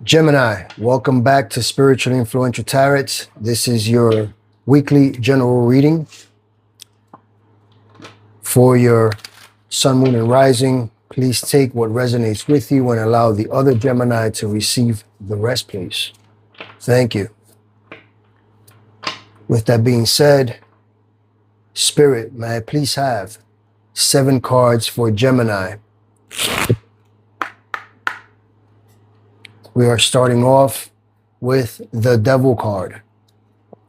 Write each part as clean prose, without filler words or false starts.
Gemini, welcome back to Spiritually Influential Tarots. This is your weekly general reading for your sun, moon, and rising. Please take what resonates with you and allow the other Gemini to receive the rest, please. Thank you. With that being said, Spirit, may I please have 7 cards for Gemini. We are starting off with the Devil card,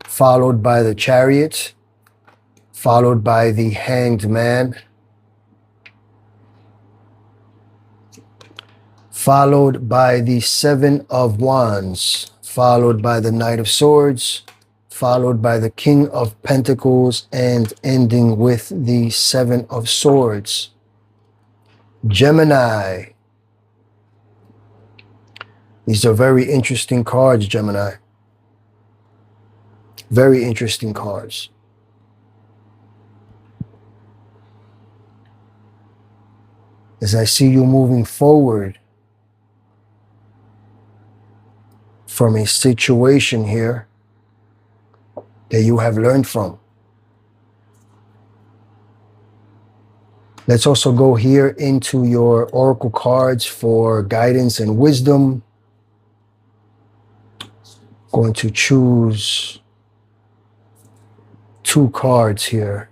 followed by the Chariot, followed by the Hanged Man, followed by the 7 of Wands, followed by the Knight of Swords, followed by the King of Pentacles, and ending with the 7 of Swords. Gemini. These are very interesting cards, Gemini. Very interesting cards. As I see you moving forward from a situation here that you have learned from. Let's also go here into your oracle cards for guidance and wisdom. Going to choose 2 cards here.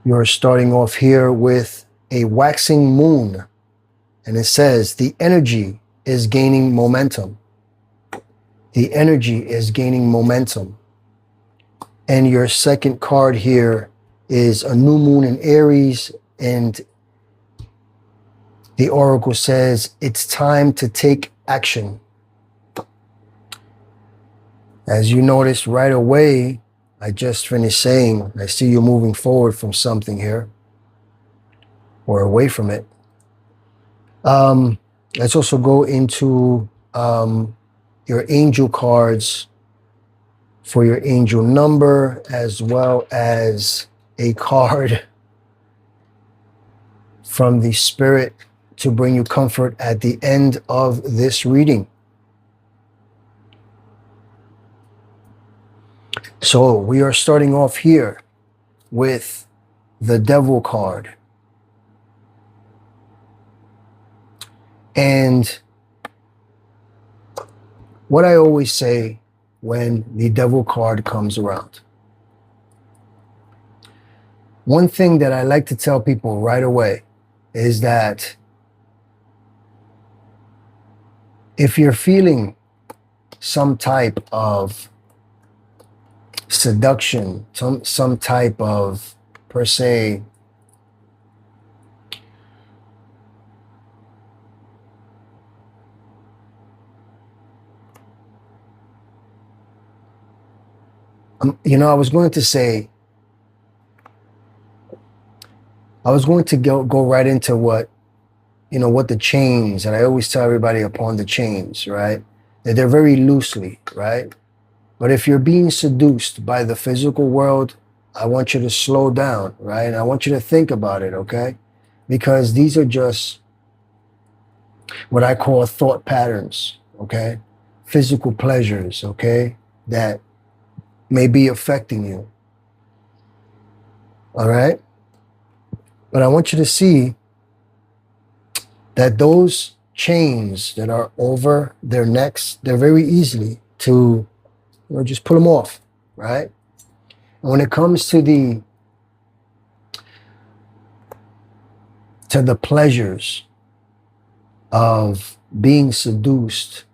You're starting off here with a waxing moon, and it says the energy is gaining momentum. The energy is gaining momentum. And your second card here is a new moon in Aries, and the oracle says it's time to take action. As you notice right away, I just finished saying, I see you moving forward from something here, or away from it. Let's also go into your angel cards for your angel number, as well as a card from the Spirit to bring you comfort at the end of this reading. So we are starting off here with the Devil card. And what I always say when the Devil card comes around, one thing that I like to tell people right away is that if you're feeling some type of seduction, some type of, per se, I was going to go right into what the chains, and I always tell everybody upon the chains, right? That they're very loosely, right? But if you're being seduced by the physical world, I want you to slow down, right? And I want you to think about it, okay? Because these are just what I call thought patterns, okay? Physical pleasures, okay? That may be affecting you, all right? But I want you to see that those chains that are over their necks, they're very easily to just pull them off, right? And when it comes to the pleasures of being seduced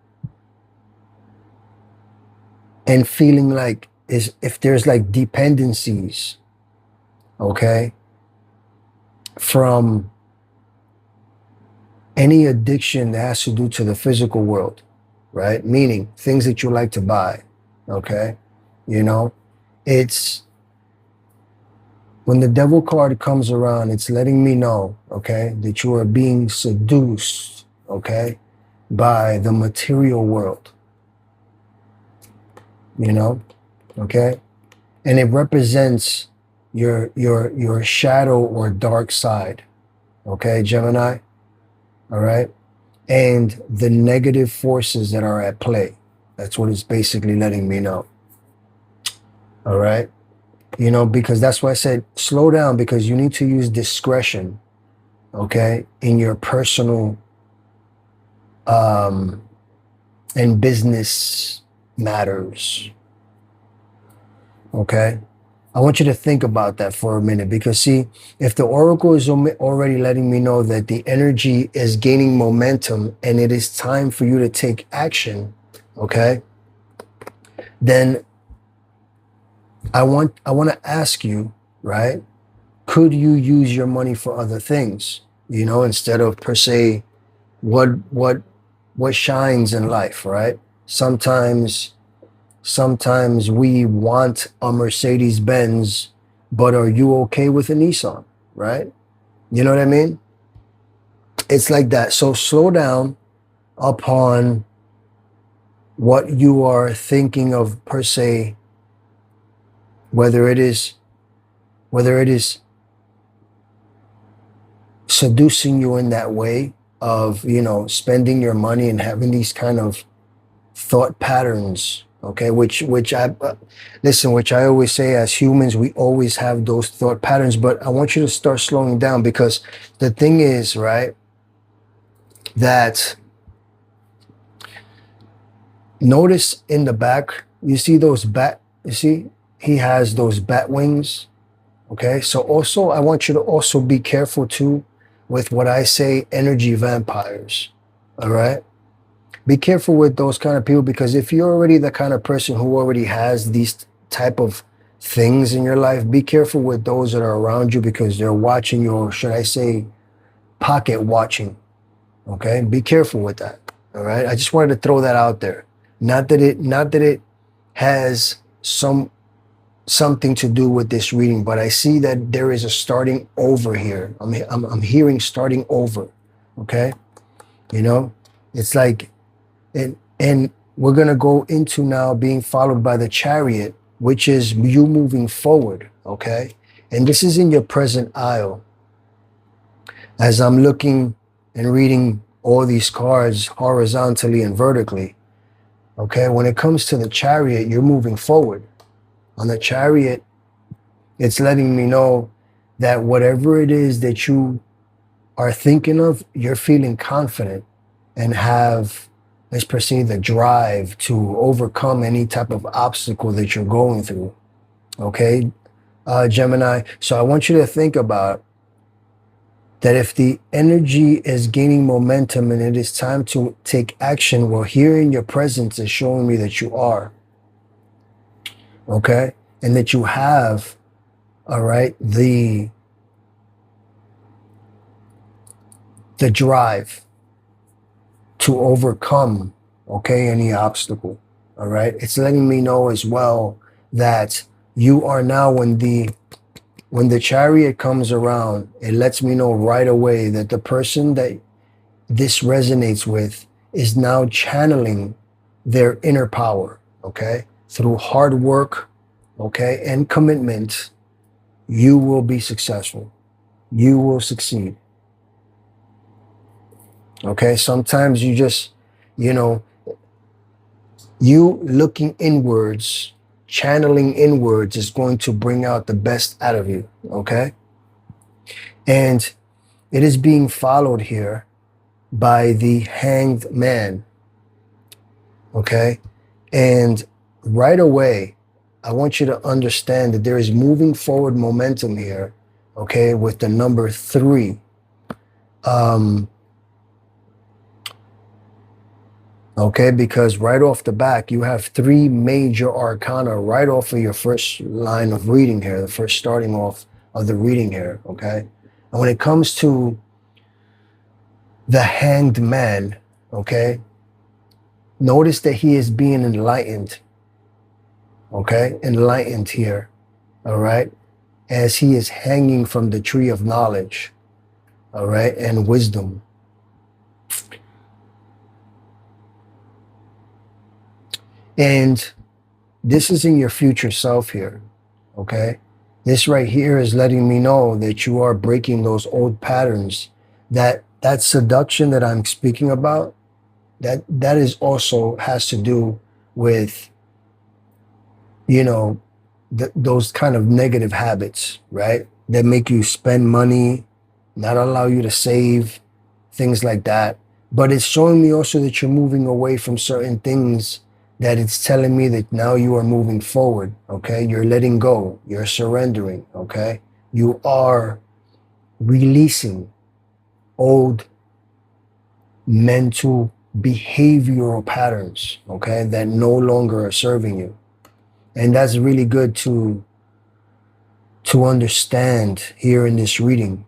and feeling like if there's like dependencies, okay, from any addiction that has to do to the physical world, right? Meaning things that you like to buy, okay? It's when the Devil card comes around, it's letting me know, okay, that you are being seduced, okay, by the material world, okay? And it represents your shadow or dark side, okay, Gemini? all right, and the negative forces that are at play. That's what it's basically letting me know. All right. You know, because that's why I said slow down, because you need to use discretion, okay, in your personal and business matters. Okay. I want you to think about that for a minute, because see, if the oracle is already letting me know that the energy is gaining momentum and it is time for you to take action, okay, then I want to ask you, right? Could you use your money for other things? You know, instead of per se what shines in life, right? Sometimes we want a Mercedes Benz, but are you okay with a Nissan, right? You know what I mean? It's like that. So slow down upon what you are thinking of per se, whether it is seducing you in that way of, you know, spending your money and having these kind of thought patterns, okay, which I listen, which I always say, as humans we always have those thought patterns, but I want you to start slowing down, because the thing is, right, that notice in the back, you see those you see he has those bat wings, okay? So also I want you to also be careful too with what I say, energy vampires, all right? Be careful with those kind of people, because if you're already the kind of person who already has these type of things in your life, be careful with those that are around you, because they're watching you, or should I say pocket watching, okay? Be careful with that, all right? I just wanted to throw that out there. Not that it has something to do with this reading, but I see that there is a starting over here. I'm hearing starting over, okay? You know, it's like, and we're going to go into now being followed by the Chariot, which is you moving forward, okay? And this is in your present aisle. As I'm looking and reading all these cards horizontally and vertically, okay, when it comes to the Chariot, you're moving forward. On the Chariot, it's letting me know that whatever it is that you are thinking of, you're feeling confident and have, let's perceive, the drive to overcome any type of obstacle that you're going through, okay, Gemini? So I want you to think about that if the energy is gaining momentum and it is time to take action, well, here in your presence is showing me that you are, okay, and that you have, all right, the drive to overcome, okay, any obstacle, all right? It's letting me know as well that you are now, when the Chariot comes around, it lets me know right away that the person that this resonates with is now channeling their inner power, okay? Through hard work, okay, and commitment, you will be successful. You will succeed. Okay, sometimes you just, you know, you looking inwards, channeling inwards is going to bring out the best out of you, okay? And it is being followed here by the Hanged Man, okay? And right away, I want you to understand that there is moving forward momentum here, okay, with the number 3. Okay, because right off the back, you have 3 major arcana right off of your first line of reading here, the first starting off of the reading here, okay? And when it comes to the Hanged Man, okay, notice that he is being enlightened, okay? Enlightened here, all right? As he is hanging from the tree of knowledge, all right, and wisdom. And this is in your future self here, okay? This right here is letting me know that you are breaking those old patterns that that seduction that I'm speaking about, that is also has to do with, you know, those kind of negative habits, right? That make you spend money, not allow you to save, things like that. But it's showing me also that you're moving away from certain things, that it's telling me that now you are moving forward, okay? You're letting go, you're surrendering, okay? You are releasing old mental behavioral patterns, okay, that no longer are serving you. And that's really good to understand here in this reading.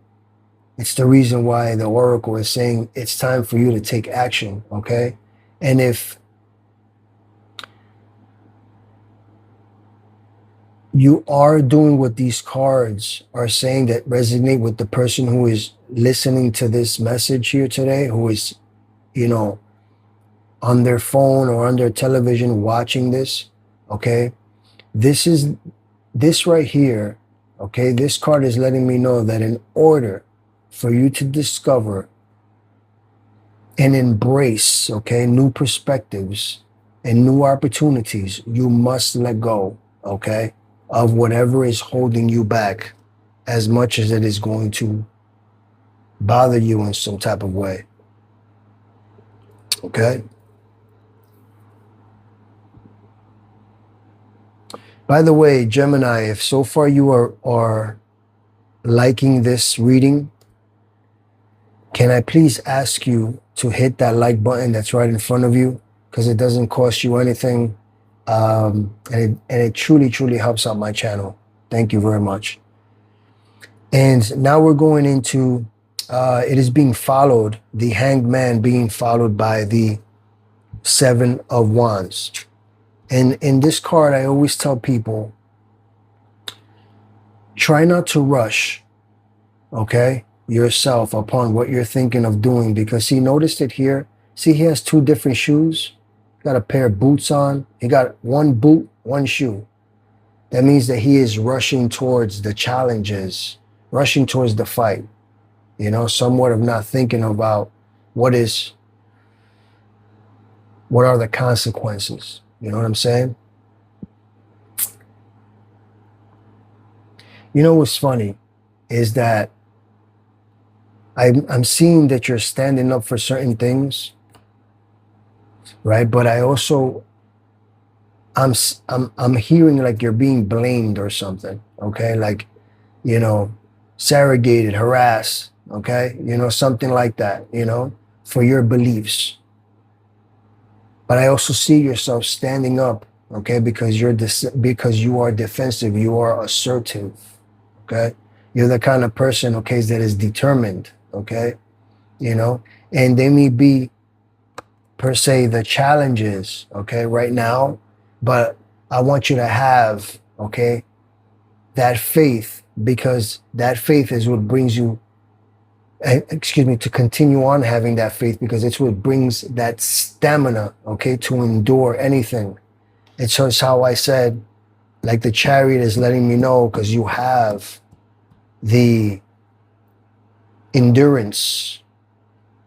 It's the reason why the oracle is saying it's time for you to take action, okay? And if you are doing what these cards are saying that resonate with the person who is listening to this message here today, who is, you know, on their phone or on their television watching this, okay? This right here, okay, this card is letting me know that in order for you to discover and embrace, okay, new perspectives and new opportunities, you must let go, okay, of whatever is holding you back, as much as it is going to bother you in some type of way, okay? By the way, Gemini, if so far you are liking this reading, can I please ask you to hit that like button that's right in front of you, because it doesn't cost you anything, and it truly, truly helps out my channel. Thank you very much. And now we're going into, it is being followed, the Hanged Man being followed by the Seven of Wands. And in this card, I always tell people, try not to rush, okay, yourself upon what you're thinking of doing, because see, notice it here. See, he has two different shoes. Got a pair of boots on. He got one boot, one shoe. That means that he is rushing towards the challenges, rushing towards the fight, you know, somewhat of not thinking about what are the consequences. You know what I'm saying? You know what's funny is that I'm seeing that you're standing up for certain things, right? But I also, I'm hearing like you're being blamed or something, okay? Like, you know, surrogated, harassed, okay? You know, something like that, you know, for your beliefs. But I also see yourself standing up, okay? Because you are defensive, you are assertive, okay? You're the kind of person, okay, that is determined, okay? You know, and they may be per se the challenges, okay, right now, but I want you to have, okay, that faith, because that faith is what brings you, to continue on having that faith, because it's what brings that stamina, okay, to endure anything. It's just how I said, like the Chariot is letting me know, because you have the endurance,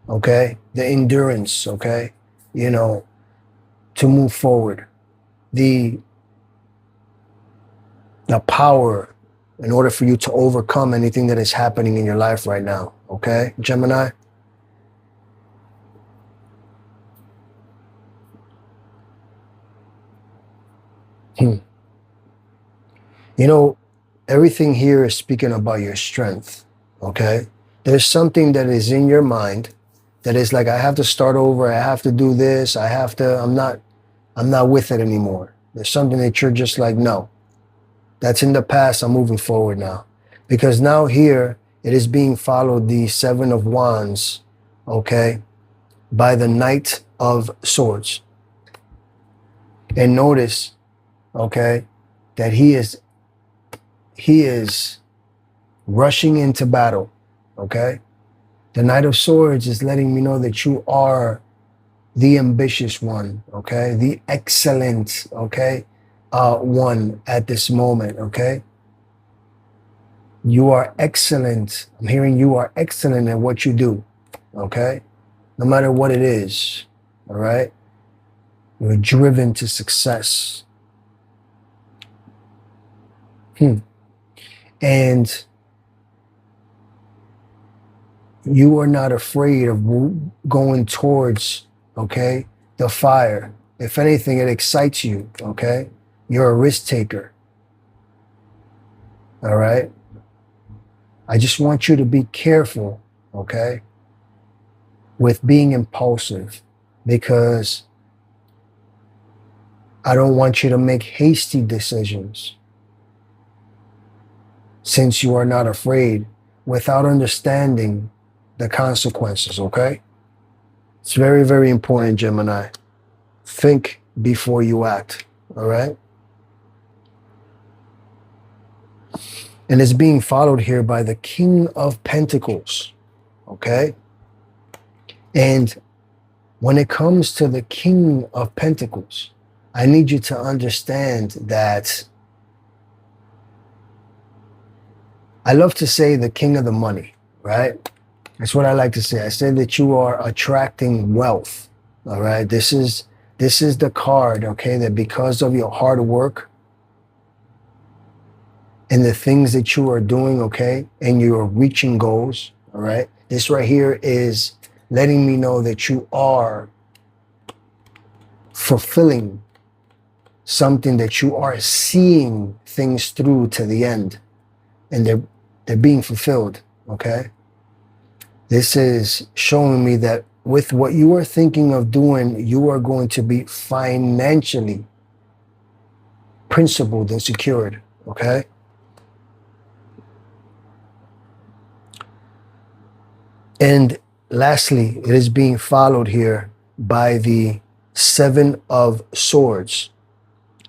okay, the endurance, okay, you know, to move forward, the power in order for you to overcome anything that is happening in your life right now, okay, Gemini? You know, everything here is speaking about your strength, okay? There's something that is in your mind that is like, I have to start over, I have to do this, I'm not with it anymore. There's something that you're just like, no, that's in the past, I'm moving forward now. Because now here, it is being followed, the Seven of Wands, okay, by the Knight of Swords. And notice, okay, that he is rushing into battle, okay? The Knight of Swords is letting me know that you are the ambitious one, okay? The excellent, okay, one at this moment, okay? You are excellent. I'm hearing you are excellent at what you do, okay? No matter what it is, all right? You're driven to success. And you are not afraid of going towards, okay, the fire. If anything, it excites you, okay? You're a risk taker, all right? I just want you to be careful, okay, with being impulsive, because I don't want you to make hasty decisions since you are not afraid without understanding the consequences, okay? It's very, very important, Gemini. Think before you act, all right? And it's being followed here by the King of Pentacles, okay? And when it comes to the King of Pentacles, I need you to understand that I love to say the king of the money, right? That's what I like to say. I say that you are attracting wealth, all right? This is the card, okay, that because of your hard work and the things that you are doing, okay, and you are reaching goals, all right? This right here is letting me know that you are fulfilling something, that you are seeing things through to the end, and they're being fulfilled, okay? This is showing me that with what you are thinking of doing, you are going to be financially principled and secured, okay? And lastly, it is being followed here by the Seven of Swords.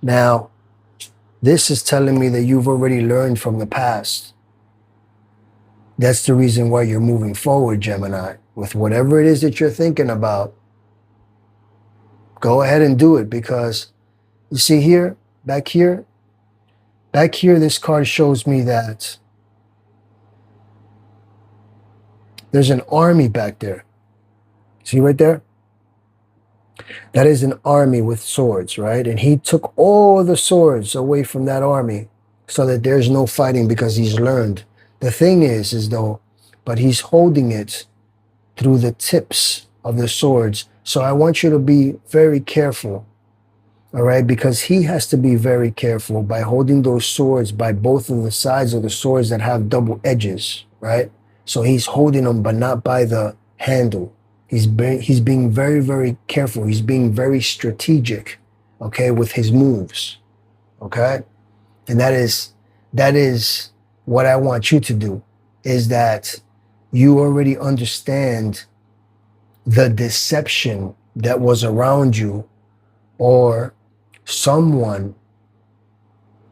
Now, this is telling me that you've already learned from the past. That's the reason why you're moving forward, Gemini. With whatever it is that you're thinking about, go ahead and do it, because you see here, back here, this card shows me that there's an army back there. See right there? That is an army with swords, right? And he took all the swords away from that army so that there's no fighting, because he's learned. The thing is though, but he's holding it through the tips of the swords. So I want you to be very careful, all right? Because he has to be very careful by holding those swords by both of the sides of the swords that have double edges, right? So he's holding them, but not by the handle. He's being very, very careful. He's being very strategic, okay, with his moves, okay? And that is what I want you to do, is that you already understand the deception that was around you, or someone,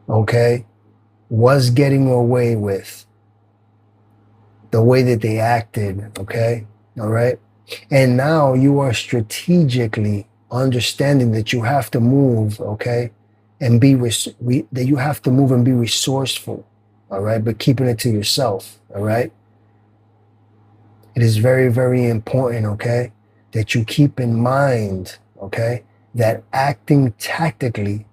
okay, was getting away with the way that they acted, okay, all right? And now you are strategically understanding that you have to move, okay, and that you have to move and be resourceful, all right, but keeping it to yourself, all right? It is very, very important, okay, that you keep in mind, okay, that acting tactically,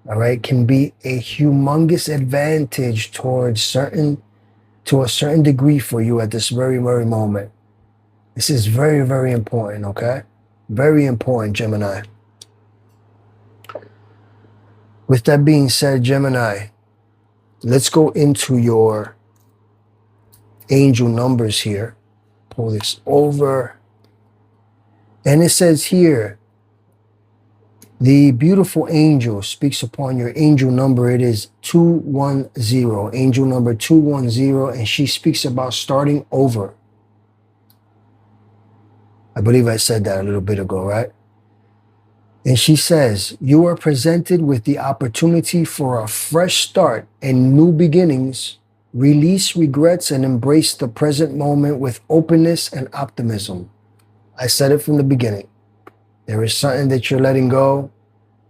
all right, can be a humongous advantage to a certain degree for you at this very, very moment. This is very, very important, okay? Very important, Gemini. With that being said, Gemini, let's go into your angel numbers here. Pull this over. And it says here, the beautiful angel speaks upon your angel number. It is 210, angel number 210, and she speaks about starting over. I believe I said that a little bit ago, right? And she says, you are presented with the opportunity for a fresh start and new beginnings. Release regrets and embrace the present moment with openness and optimism. I said it from the beginning. There is something that you're letting go,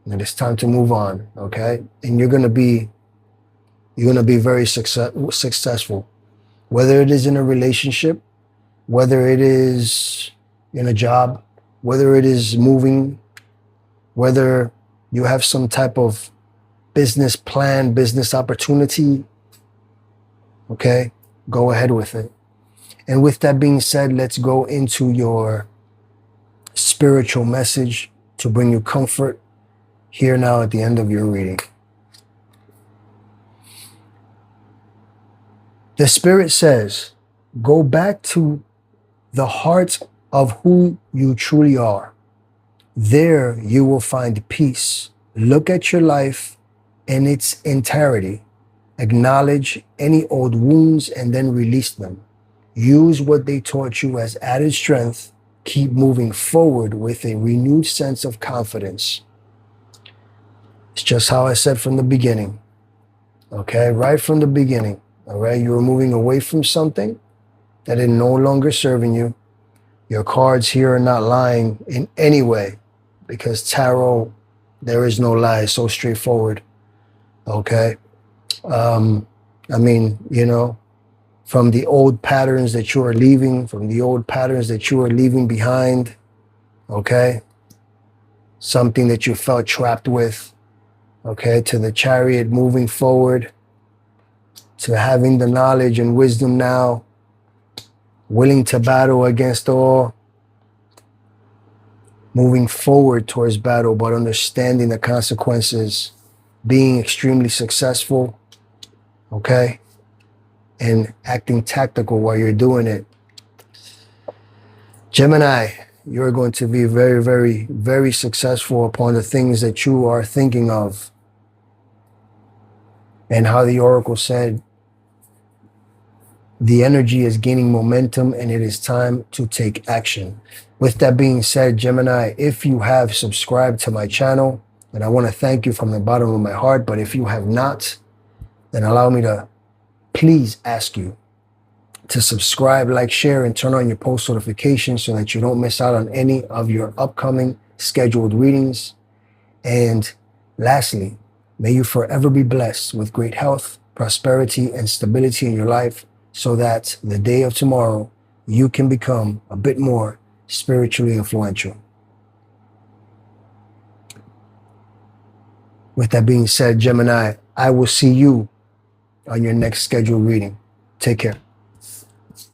and it's time to move on, okay? And you're gonna be very successful. Whether it is in a relationship, whether it is in a job, whether it is moving, whether you have some type of business plan, business opportunity, okay, go ahead with it. And with that being said, let's go into your spiritual message to bring you comfort here now at the end of your reading. The Spirit says, go back to the heart of who you truly are. There you will find peace. Look at your life in its entirety. Acknowledge any old wounds and then release them. Use what they taught you as added strength. Keep moving forward with a renewed sense of confidence. It's just how I said from the beginning. Okay, right from the beginning. All right, you were moving away from something that is no longer serving you. Your cards here are not lying in any way, because tarot, there is no lie. It's so straightforward. Okay. I mean, you know, from the old patterns that you are leaving, from the old patterns that you are leaving behind. Okay. Something that you felt trapped with. Okay. To the Chariot, moving forward, to having the knowledge and wisdom now, willing to battle against all, moving forward towards battle, but understanding the consequences, being extremely successful, okay, and acting tactical while you're doing it. Gemini, you're going to be very, very, very successful upon the things that you are thinking of. And how the Oracle said, the energy is gaining momentum and it is time to take action. With that being said, Gemini, if you have subscribed to my channel, and I want to thank you from the bottom of my heart, but if you have not, then allow me to please ask you to subscribe, like, share, and turn on your post notifications so that you don't miss out on any of your upcoming scheduled readings. And lastly, may you forever be blessed with great health, prosperity, and stability in your life, so that the day of tomorrow, you can become a bit more spiritually influential. With that being said, Gemini, I will see you on your next scheduled reading. Take care.